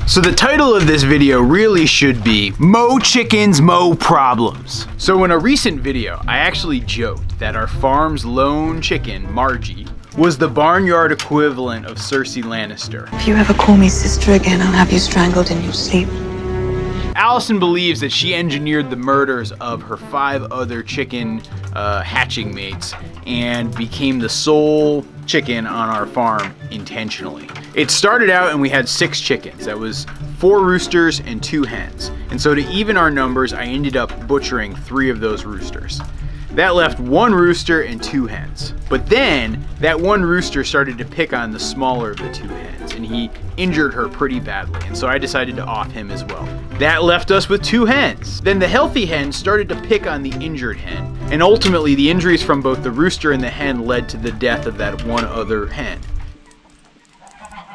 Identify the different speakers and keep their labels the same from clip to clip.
Speaker 1: So the title of this video really should be Mo Chickens, Mo Problems. So in a recent video, I actually joked that our farm's lone chicken, Margie, was the barnyard equivalent of Cersei Lannister.
Speaker 2: If you ever call me sister again, I'll have you strangled in your sleep.
Speaker 1: Alison believes that she engineered the murders of her 5 other chicken hatching mates and became the sole chicken on our farm intentionally. It started out and we had 6 chickens. That was 4 roosters and 2 hens. And so to even our numbers, I ended up butchering 3 of those roosters. That left 1 rooster and 2 hens. But then that 1 rooster started to pick on the smaller of the 2 hens, and he injured her pretty badly, and so I decided to off him as well. That left us with 2 hens. Then the healthy hen started to pick on the injured hen, and ultimately the injuries from both the rooster and the hen led to the death of that 1 other hen.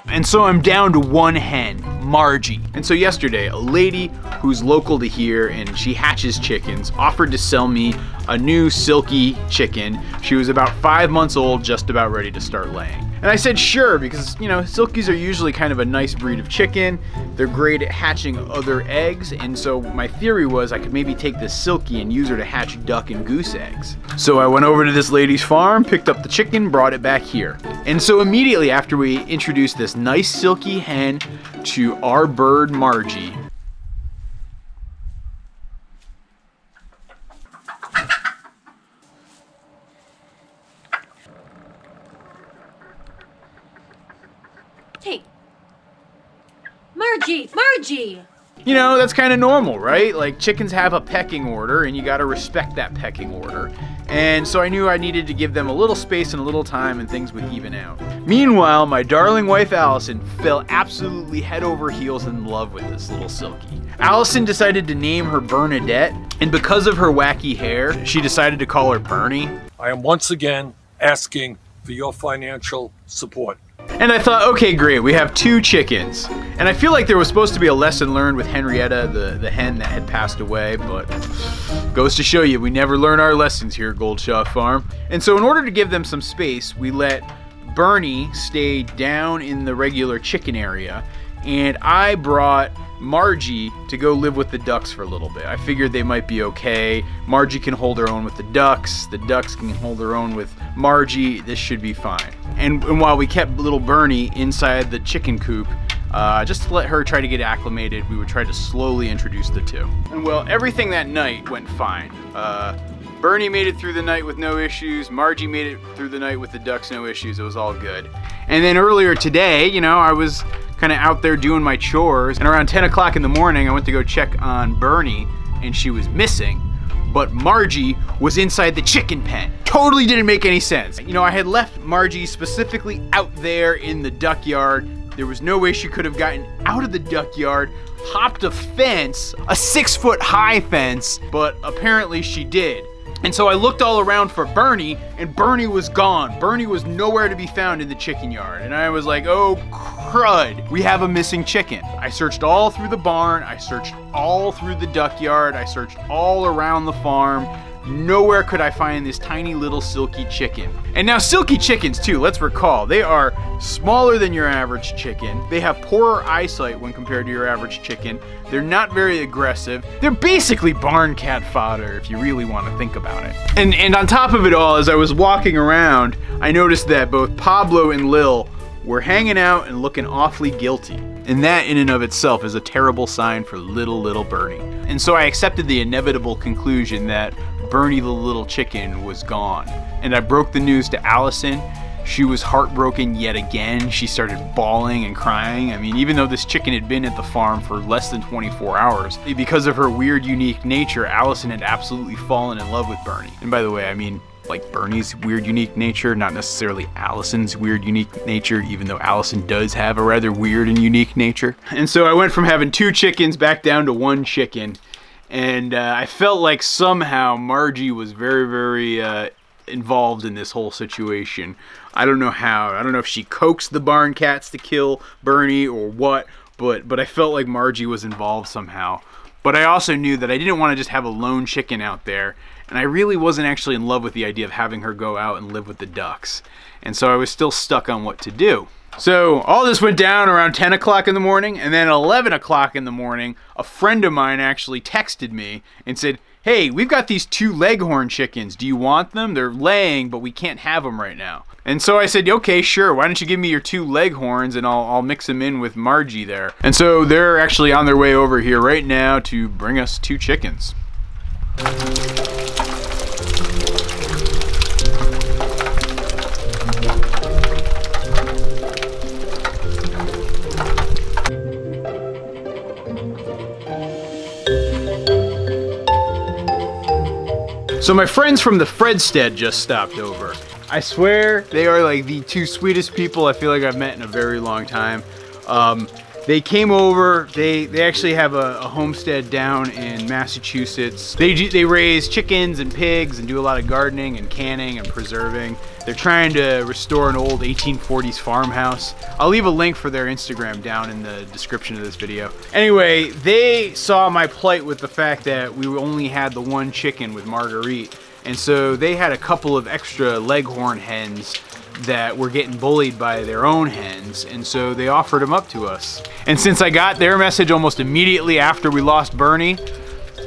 Speaker 1: And so I'm down to 1 hen, Margie. And so yesterday, a lady who's local to here and she hatches chickens offered to sell me a new silky chicken. She was about 5 months old, just about ready to start laying. And I said sure, because you know, silkies are usually kind of a nice breed of chicken. They're great at hatching other eggs, and so my theory was I could maybe take this silky and use her to hatch duck and goose eggs. So I went over to this lady's farm, picked up the chicken, brought it back here. And so immediately after we introduced this nice silky hen to our bird Margie,
Speaker 3: hey, Margie!
Speaker 1: you know, that's kind of normal, right? Like, chickens have a pecking order and you gotta respect that pecking order. And so I knew I needed to give them a little space and a little time and things would even out. Meanwhile, my darling wife Alison fell absolutely head over heels in love with this little silky. Alison decided to name her Bernadette, and because of her wacky hair, she decided to call her Bernie.
Speaker 4: I am once again asking for your financial support.
Speaker 1: And I thought, okay, great, we have 2 chickens. And I feel like there was supposed to be a lesson learned with Henrietta, the hen that had passed away, but goes to show you, we never learn our lessons here at Goldshaw Farm. And so in order to give them some space, we let Bernie stay down in the regular chicken area, and I brought Margie to go live with the ducks for a little bit. I figured they might be okay. Margie can hold her own with the ducks can hold their own with Margie. This should be fine. And while we kept little Bernie inside the chicken coop, just to let her try to get acclimated, we would try to slowly introduce the 2. And well, everything that night went fine. Bernie made it through the night with no issues. Margie made it through the night with the ducks, no issues. It was all good. And then earlier today, you know, I was kind of out there doing my chores, and around 10 o'clock in the morning, I went to go check on Bernie, and she was missing. But Margie was inside the chicken pen. Totally didn't make any sense. You know, I had left Margie specifically out there in the duck yard. There was no way she could have gotten out of the duck yard, hopped a fence, a 6-foot high fence, but apparently she did. And so I looked all around for Bernie, and Bernie was gone. Bernie was nowhere to be found in the chicken yard. And I was like, oh crud, we have a missing chicken. I searched all through the barn, I searched all through the duck yard, I searched all around the farm. Nowhere could I find this tiny little silky chicken. And now silky chickens too, let's recall, they are smaller than your average chicken. They have poorer eyesight when compared to your average chicken. They're not very aggressive. They're basically barn cat fodder if you really want to think about it. And on top of it all, as I was walking around, I noticed that both Pablo and Lil were hanging out and looking awfully guilty. And that in and of itself is a terrible sign for little Bernie. And so I accepted the inevitable conclusion that Bernie the little chicken was gone. And I broke the news to Alison. She was heartbroken yet again. She started bawling and crying. I mean, even though this chicken had been at the farm for less than 24 hours, because of her weird, unique nature, Alison had absolutely fallen in love with Bernie. And by the way, I mean, like Bernie's weird, unique nature, not necessarily Alison's weird, unique nature, even though Alison does have a rather weird and unique nature. And so I went from having 2 chickens back down to 1 chicken. And I felt like somehow Margie was very involved in this whole situation. I don't know how. I don't know if she coaxed the barn cats to kill Bernie or what, but I felt like Margie was involved somehow. But I also knew that I didn't want to just have a lone chicken out there, and I really wasn't actually in love with the idea of having her go out and live with the ducks. And so I was still stuck on what to do. So all this went down around 10 o'clock in the morning, and then at 11 o'clock in the morning, a friend of mine actually texted me and said, hey, we've got these 2 leghorn chickens. Do you want them? They're laying, but we can't have them right now. And so I said, okay, sure. Why don't you give me your 2 leghorns and I'll mix them in with Margie there. And so they're actually on their way over here right now to bring us 2 chickens. So my friends from the Fredstead just stopped over. I swear they are like the 2 sweetest people I feel like I've met in a very long time. They came over, they actually have a homestead down in Massachusetts. They raise chickens and pigs and do a lot of gardening and canning and preserving. They're trying to restore an old 1840s farmhouse. I'll leave a link for their Instagram down in the description of this video. Anyway, they saw my plight with the fact that we only had the 1 chicken with Marguerite. And so they had a couple of extra leghorn hens that were getting bullied by their own hens, and so they offered them up to us. And since I got their message almost immediately after we lost Bernie,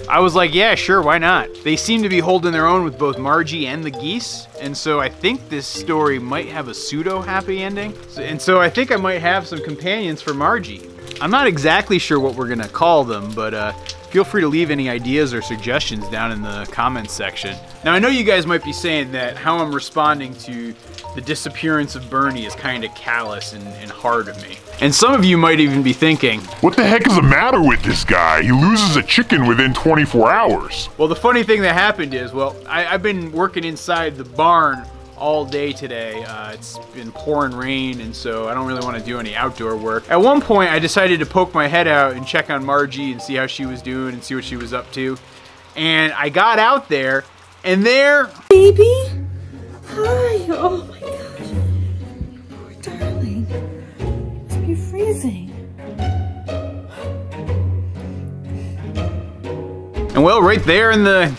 Speaker 1: I was like, yeah, sure, why not? They seem to be holding their own with both Margie and the geese, and so I think this story might have a pseudo-happy ending. And so I think I might have some companions for Margie. I'm not exactly sure what we're gonna call them, but feel free to leave any ideas or suggestions down in the comments section. Now I know you guys might be saying that how I'm responding to the disappearance of Bernie is kind of callous and hard of me. And some of you might even be thinking,
Speaker 5: what the heck is the matter with this guy? He loses a chicken within 24 hours.
Speaker 1: Well, the funny thing that happened is, well, I've been working inside the barn all day today. It's been pouring rain, and so I don't really want to do any outdoor work. At one point, I decided to poke my head out and check on Margie and see how she was doing and see what she was up to. And I got out there, and there...
Speaker 6: Baby? Hi! Oh my gosh. Poor darling. Must be freezing.
Speaker 1: And well, right there in the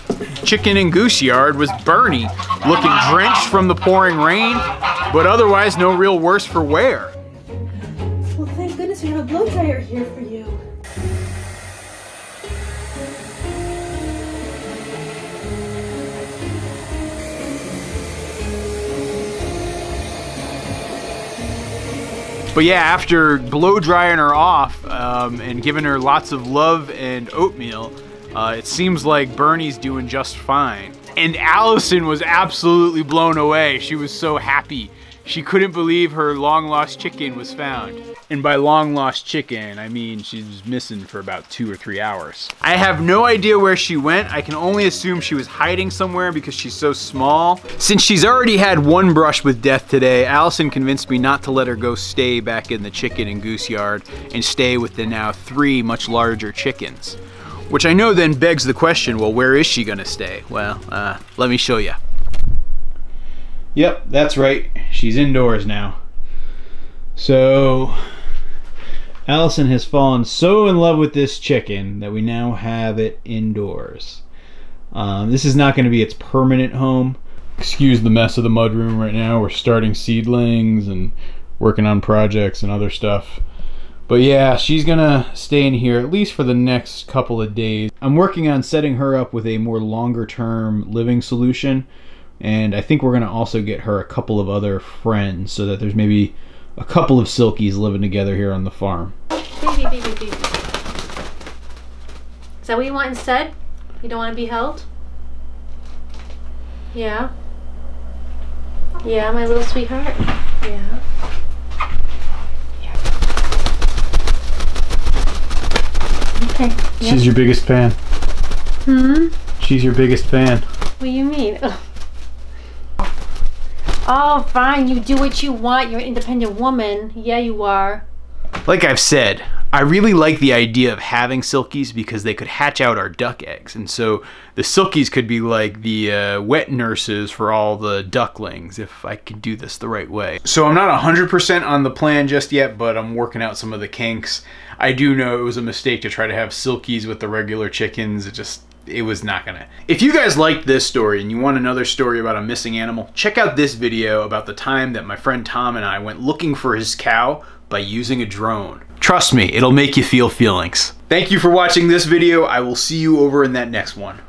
Speaker 1: chicken and goose yard was Bernie, looking drenched from the pouring rain, but otherwise no real worse for wear.
Speaker 6: Well, thank goodness we have a blow dryer here for you.
Speaker 1: But yeah, after blow drying her off and giving her lots of love and oatmeal, it seems like Bernie's doing just fine. And Alison was absolutely blown away. She was so happy. She couldn't believe her long-lost chicken was found. And by long-lost chicken, I mean she was missing for about 2 or 3 hours. I have no idea where she went. I can only assume she was hiding somewhere because she's so small. Since she's already had 1 brush with death today, Alison convinced me not to let her go stay back in the chicken and goose yard and stay with the now 3 much larger chickens. Which I know then begs the question, well, where is she gonna stay? Well, let me show you. Yep, that's right. She's indoors now. So, Alison has fallen so in love with this chicken that we now have it indoors. This is not going to be its permanent home. Excuse the mess of the mudroom right now. We're starting seedlings and working on projects and other stuff. But yeah, she's gonna stay in here at least for the next couple of days. I'm working on setting her up with a more longer term living solution, and I think we're gonna also get her a couple of other friends so that there's maybe a couple of Silkies living together here on the farm.
Speaker 3: Baby, baby, baby. Is that what you want instead? You don't want to be held? Yeah? Yeah, my little sweetheart? Yeah. Okay. Yep.
Speaker 1: She's your biggest fan.
Speaker 3: Hmm?
Speaker 1: She's your biggest fan.
Speaker 3: What do you mean? Oh, fine. You do what you want. You're an independent woman. Yeah, you are.
Speaker 1: Like I've said, I really like the idea of having silkies because they could hatch out our duck eggs. And so the silkies could be like the wet nurses for all the ducklings if I could do this the right way. So I'm not 100% on the plan just yet, but I'm working out some of the kinks. I do know it was a mistake to try to have silkies with the regular chickens. It was not gonna. If you guys liked this story and you want another story about a missing animal, check out this video about the time that my friend Tom and I went looking for his cow by using a drone. Trust me, it'll make you feel feelings. Thank you for watching this video. I will see you over in that next one.